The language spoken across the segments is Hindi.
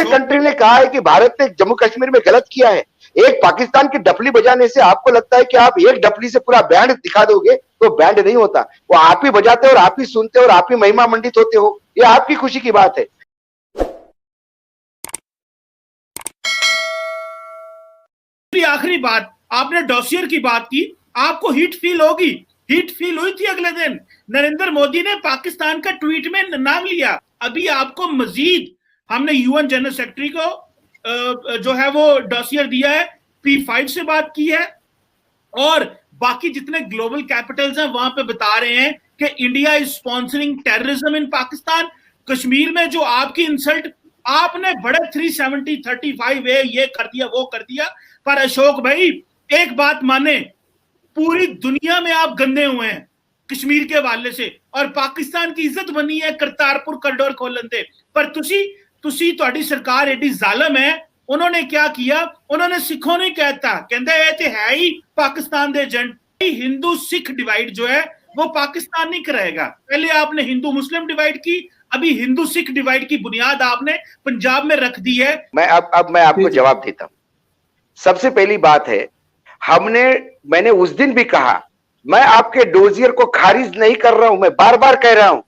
कंट्री ने कहा है कि भारत ने जम्मू कश्मीर में गलत किया है। एक पाकिस्तान की डफली बजाने से आपको लगता है कि आप एक डफली से पूरा बैंड दिखा दोगे तो बैंड नहीं होता, वो आप ही बजाते हो और आप ही सुनते हो और आप ही महिमा मंडित होते हो। ये आपकी खुशी की बात है। आखिरी बात, आपने डॉसियर की बात की, आपको हिट फील होगी, हिट फील हुई थी अगले दिन। नरेंद्र मोदी ने पाकिस्तान का ट्वीट में नाम लिया। अभी आपको मजीद हमने यूएन जनरल सेक्रेटरी को जो है वो डॉसियर दिया है, P5 से बात की है और बाकी जितने ग्लोबल कैपिटल्स हैं वहां पे बता रहे हैं कि India is sponsoring terrorism in Pakistan. Kashmir में जो आपकी इंसल्ट, आपने बड़े 370 35A ये कर दिया वो कर दिया, पर अशोक भाई एक बात माने, पूरी दुनिया में आप गंदे हुए हैं कश्मीर के हवाले से और पाकिस्तान की इज्जत बनी है करतारपुर कॉरिडोर खोलन दे, पर तुसी ਤੁਹਾਡੀ सरकार एडी जालम है। उन्होंने क्या किया, उन्होंने सिखों ने कहता कहते है ही पाकिस्तान दे एजेंट। हिंदू सिख डिवाइड जो है वो पाकिस्तान नहीं कराएगा। पहले आपने हिंदू मुस्लिम डिवाइड की, अभी हिंदू सिख डिवाइड की बुनियाद आपने पंजाब में रख दी है। मैं आपको जवाब देता हूं। सबसे पहली बात है, मैंने उस दिन भी कहा, मैं आपके डोजियर को खारिज नहीं कर रहा हूं, मैं बार बार कह रहा हूं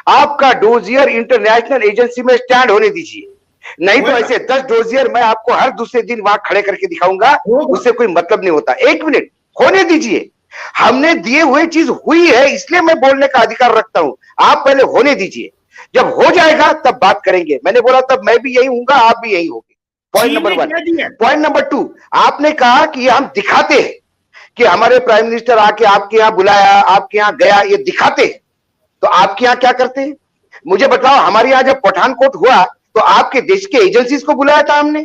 आपका डोजियर इंटरनेशनल एजेंसी में स्टैंड होने दीजिए, नहीं तो ऐसे 10 डोजियर मैं आपको हर दूसरे दिन वहां खड़े करके दिखाऊंगा, उससे कोई मतलब नहीं होता। 1 मिनट होने दीजिए, हमने दिए हुए चीज हुई है इसलिए मैं बोलने का अधिकार रखता हूं। आप पहले होने दीजिए, जब हो जाएगा तब बात करेंगे। मैंने बोला तब मैं भी यही हूंगा, आप भी यही होंगे। Point number 1। पॉइंट नंबर 2, आपने कहा कि हम दिखाते हैं कि हमारे प्राइम मिनिस्टर आके आपके यहां बुलाया, आपके यहां गया, ये दिखाते हैं। तो आपके यहां क्या करते हैं मुझे बताओ। हमारे यहां जब पठानकोट हुआ तो आपके देश के एजेंसीज को बुलाया था हमने,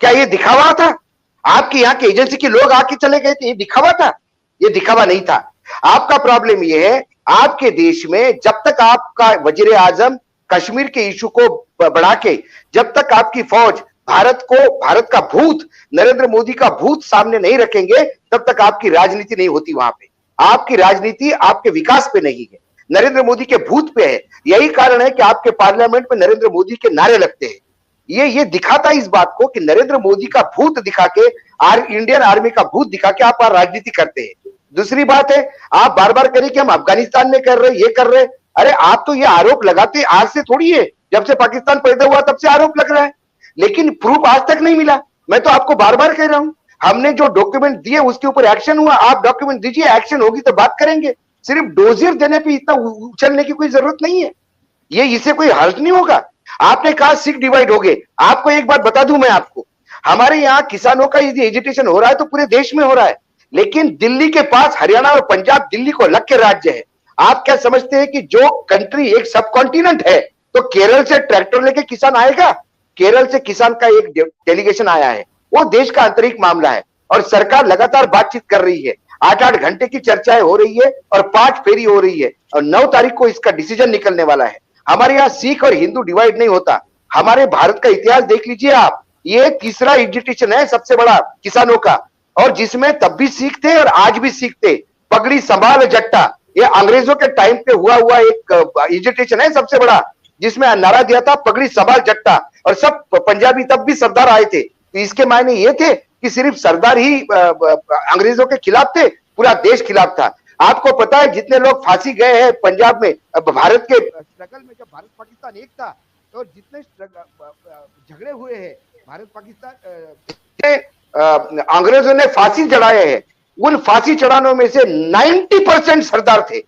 क्या ये दिखावा था? आपके यहाँ के एजेंसी के लोग आके चले गए थे, ये दिखावा था? ये दिखावा नहीं था। आपका प्रॉब्लम ये है, आपके देश में जब तक आपका वजीर आजम कश्मीर के इशू को बढ़ा के, जब तक आपकी फौज भारत का भूत, नरेंद्र मोदी का भूत सामने नहीं रखेंगे, तब तक आपकी राजनीति नहीं होती। वहां पे आपकी राजनीति आपके विकास पे नहीं है, नरेंद्र मोदी के भूत पे है। यही कारण है कि आपके पार्लियामेंट में नरेंद्र मोदी के नारे लगते हैं। ये दिखाता है इस बात को कि नरेंद्र मोदी का भूत दिखा के, इंडियन आर्मी का भूत दिखा के आप राजनीति करते हैं। दूसरी बात है, आप बार बार करें कि हम अफगानिस्तान में कर रहे, ये कर रहे। अरे आप तो ये आरोप लगाते आज से थोड़ी है, जब से पाकिस्तान पैदा हुआ तब से आरोप लग रहा है, लेकिन प्रूफ आज तक नहीं मिला। मैं तो आपको बार बार कह रहा हूं, हमने जो डॉक्यूमेंट दिए उसके ऊपर एक्शन हुआ। आप डॉक्यूमेंट दीजिए, एक्शन होगी तो बात करेंगे। सिर्फ डोजियर देने पे इतना उछलने की कोई जरूरत नहीं है, ये इससे कोई हर्ज नहीं होगा। आपने कहा सिख डिवाइड हो गए, आपको एक बात बता दूं मैं आपको, हमारे यहाँ किसानों का यदि एजिटेशन हो रहा है तो पूरे देश में हो रहा है, लेकिन दिल्ली के पास हरियाणा और पंजाब दिल्ली को लग के राज्य है। आप क्या समझते हैं कि जो कंट्री एक सब कॉन्टिनेंट है, तो केरल से ट्रैक्टर लेके किसान आएगा? केरल से किसान का एक डेलीगेशन आया है, वो देश का आंतरिक मामला है और सरकार लगातार बातचीत कर रही है। 8-8 घंटे की चर्चाएं हो रही है और 5 फेरी हो रही है और 9 तारीख को इसका डिसीजन निकलने वाला है। हमारे यहाँ सिख और हिंदू डिवाइड नहीं होता। हमारे भारत का इतिहास देख लीजिए आप, ये तीसरा एजिटेशन है सबसे बड़ा किसानों का, और जिसमें तब भी सिख थे और आज भी सिख थे। पगड़ी संभाल जट्टा, ये अंग्रेजों के टाइम पे हुआ एक एजिटेशन है सबसे बड़ा, जिसमें नारा दिया था पगड़ी संभाल जट्टा, और सब पंजाबी तब भी सरदार आए थे। तो इसके मायने ये थे कि सिर्फ सरदार ही अंग्रेजों के खिलाफ थे, पूरा देश खिलाफ था। आपको पता है जितने लोग फांसी गए हैं पंजाब में, भारत के स्ट्रगल में, जब भारत पाकिस्तान एक था, तो जितने झगड़े हुए हैं भारत पाकिस्तान, अंग्रेजों ने फांसी चढ़ाए हैं, उन फांसी चढ़ानों में से 90% सरदार थे।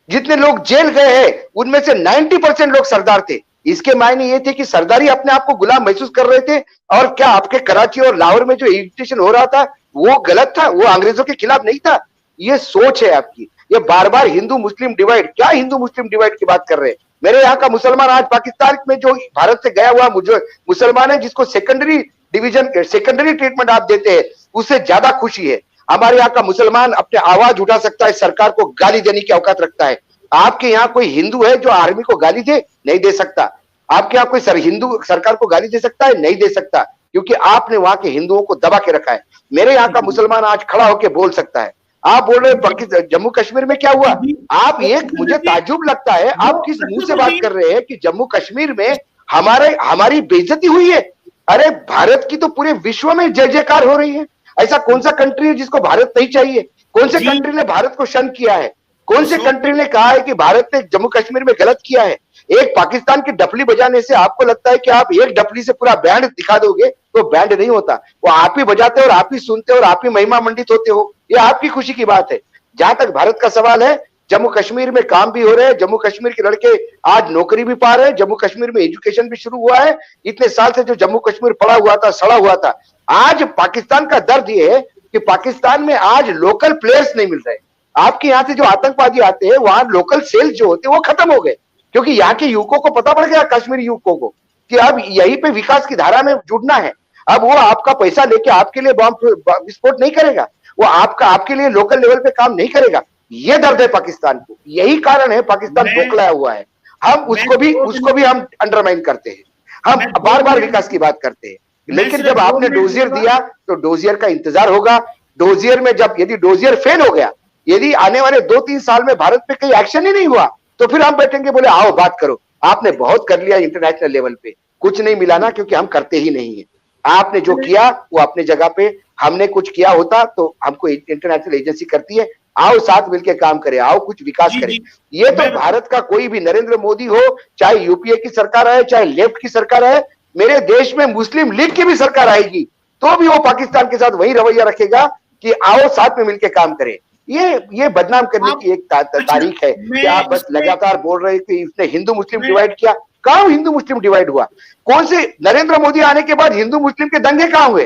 जितने लोग जेल गए हैं उनमें से 90% लोग सरदार थे। इसके मायने ये थे कि सरदारी अपने आप को गुलाम महसूस कर रहे थे। और क्या आपके कराची और लाहौर में जो एजिटेशन हो रहा था वो गलत था? वो अंग्रेजों के खिलाफ नहीं था? ये सोच है आपकी। ये बार बार हिंदू मुस्लिम डिवाइड, क्या हिंदू मुस्लिम डिवाइड की बात कर रहे हैं? मेरे यहाँ का मुसलमान आज पाकिस्तान में जो भारत से गया हुआ मुसलमान है, जिसको सेकेंडरी डिवीजन, सेकेंडरी ट्रीटमेंट आप देते हैं, उससे ज्यादा खुशी है। हमारे यहाँ का मुसलमान अपने आवाज उठा सकता है, सरकार को गाली देने की औकात रखता है। आपके यहाँ कोई हिंदू है जो आर्मी को गाली दे? नहीं दे सकता। आपके यहाँ कोई हिंदू सरकार को गाली दे सकता है? नहीं दे सकता, क्योंकि आपने वहां के हिंदुओं को दबा के रखा है। मेरे यहाँ का मुसलमान आज खड़ा होकर बोल सकता है। आप बोल रहे हैं जम्मू कश्मीर में क्या हुआ? आप मुझे ताज्जुब लगता है, आप किस मुंह से बात कर रहे हैं कि जम्मू कश्मीर में हमारी बेइज्जती हुई है। अरे भारत की तो पूरे विश्व में जय जयकार हो रही है। ऐसा कौन सा कंट्री है जिसको भारत नहीं चाहिए? कौन से कंट्री ने भारत को शन किया है? कौन से कंट्री ने कहा है कि भारत ने जम्मू कश्मीर में गलत किया है? एक पाकिस्तान की डफली बजाने से आपको लगता है कि आप एक डफली से पूरा बैंड दिखा दोगे तो बैंड नहीं होता, वो आप ही बजाते हो और आप ही सुनते हो और आप ही महिमा मंडित होते हो। ये आपकी खुशी की बात है। जहां तक भारत का सवाल है, जम्मू कश्मीर में काम भी हो रहे हैं, जम्मू कश्मीर के लड़के आज नौकरी भी पा रहे हैं, जम्मू कश्मीर में एजुकेशन भी शुरू हुआ है। इतने साल से जो जम्मू कश्मीर पड़ा हुआ था, सड़ा हुआ था, आज पाकिस्तान का दर्द ये है कि पाकिस्तान में आज लोकल प्लेयर्स नहीं मिल रहे। आपके यहाँ से जो आतंकवादी आते हैं, वहां लोकल सेल्स जो होते हैं वो खत्म हो गए, क्योंकि यहाँ के युवकों को पता पड़ गया, कश्मीरी युवकों को, कि अब यहीं पे विकास की धारा में जुड़ना है। अब वो आपका पैसा लेके आपके लिए बॉम्ब विस्फोट नहीं करेगा, वो आपके लिए लोकल लेवल पे काम नहीं करेगा। ये दर्द है पाकिस्तान को, यही कारण है पाकिस्तान बौखलाया हुआ है। हम उसको भी हम अंडरमाइन करते हैं, हम बार बार विकास की बात करते हैं, लेकिन जब आपने डोजियर दिया तो डोजियर का इंतजार होगा। डोजियर में जब यदि डोजियर फेल हो गया, यदि आने वाले 2-3 साल में भारत पे कहीं एक्शन ही नहीं हुआ, तो फिर हम बैठेंगे, बोले आओ बात करो, आपने बहुत कर लिया इंटरनेशनल लेवल पे, कुछ नहीं मिला ना, क्योंकि हम करते ही नहीं है। आपने जो किया वो अपने जगह पे, हमने कुछ किया होता तो हमको इंटरनेशनल एजेंसी करती है, आओ साथ मिलकर काम करें, आओ कुछ विकास करें। ये तो भारत का कोई भी, नरेंद्र मोदी हो, चाहे यूपीए की सरकार है, चाहे लेफ्ट की सरकार है, मेरे देश में मुस्लिम लीग की भी सरकार आएगी तो भी वो पाकिस्तान के साथ वही रवैया रखेगा कि आओ साथ में मिलकर काम करें। ये बदनाम करने की एक तारीख है कि आप बस लगातार बोल रहे कि इसने हिंदू मुस्लिम डिवाइड किया। कहां हिंदू मुस्लिम डिवाइड हुआ? कौन से नरेंद्र मोदी आने के बाद हिंदू मुस्लिम के दंगे कहां हुए?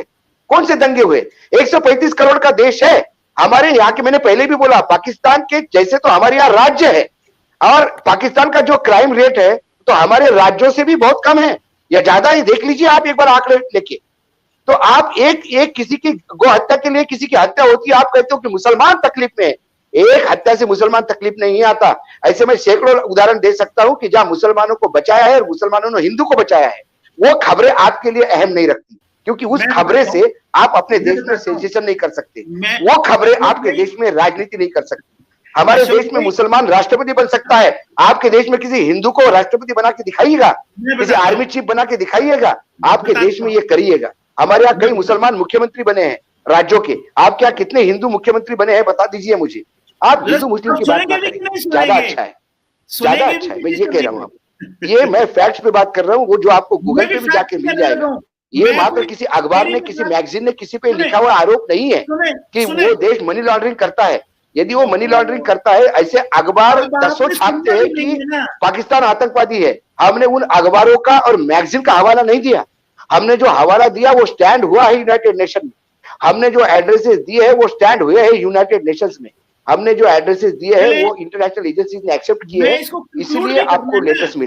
कौन से दंगे हुए? 135 करोड़ का देश है हमारे यहाँ के। मैंने पहले भी बोला, पाकिस्तान के जैसे तो हमारे यहाँ राज्य है, और पाकिस्तान का जो क्राइम रेट है तो हमारे राज्यों से भी बहुत कम है या ज्यादा है। देख लीजिए आप एक बार आंकड़े लेके, तो आप एक किसी की गो हत्या के लिए किसी की हत्या होती है, आप कहते हो कि मुसलमान तकलीफ में है। एक हत्या से मुसलमान तकलीफ नहीं आता। ऐसे मैं सैकड़ों उदाहरण दे सकता हूं कि जहां मुसलमानों को बचाया है और मुसलमानों ने हिंदू को बचाया है। वो खबरें आपके लिए अहम नहीं रखती, क्योंकि उस खबरें से आप अपने देश में सेंसेशन नहीं कर सकते, वो खबरें आपके देश में राजनीति नहीं कर सकती। हमारे देश में मुसलमान राष्ट्रपति बन सकता है, आपके देश में किसी हिंदू को राष्ट्रपति बना के दिखाइएगा, किसी आर्मी चीफ बना के दिखाइएगा, आपके देश में ये करिएगा। हमारे यहाँ कई मुसलमान मुख्यमंत्री बने हैं राज्यों के, आपके यहाँ कितने हिंदू मुख्यमंत्री बने हैं बता दीजिए मुझे। आप हिंदू मुस्लिम की बात ना करें, ज्यादा अच्छा है, ज्यादा अच्छा है। मैं ये कह रहा हूँ, ये मैं फैक्ट्स पे बात कर रहा हूँ, वो जो आपको गूगल पे भी जाके मिल जाएगा। ये मात्र किसी अखबार ने, किसी मैगजीन ने किसी पे लिखा हुआ आरोप नहीं है कि वो देश मनी लॉन्ड्रिंग करता है। यदि वो मनी लॉन्ड्रिंग करता है, ऐसे अखबार दसों छापते हैं कि पाकिस्तान आतंकवादी है। हमने उन अखबारों का और मैगजीन का हवाला नहीं दिया, हमने जो हवाला दिया वो स्टैंड हुआ है यूनाइटेड नेशन में। हमने जो एड्रेसेस दिए हैं वो स्टैंड हुए हैं यूनाइटेड नेशंस में। हमने जो एड्रेसेस दिए हैं वो इंटरनेशनल एजेंसीज ने एक्सेप्ट किए हैं, इसीलिए आपको लेटेस्ट मिले।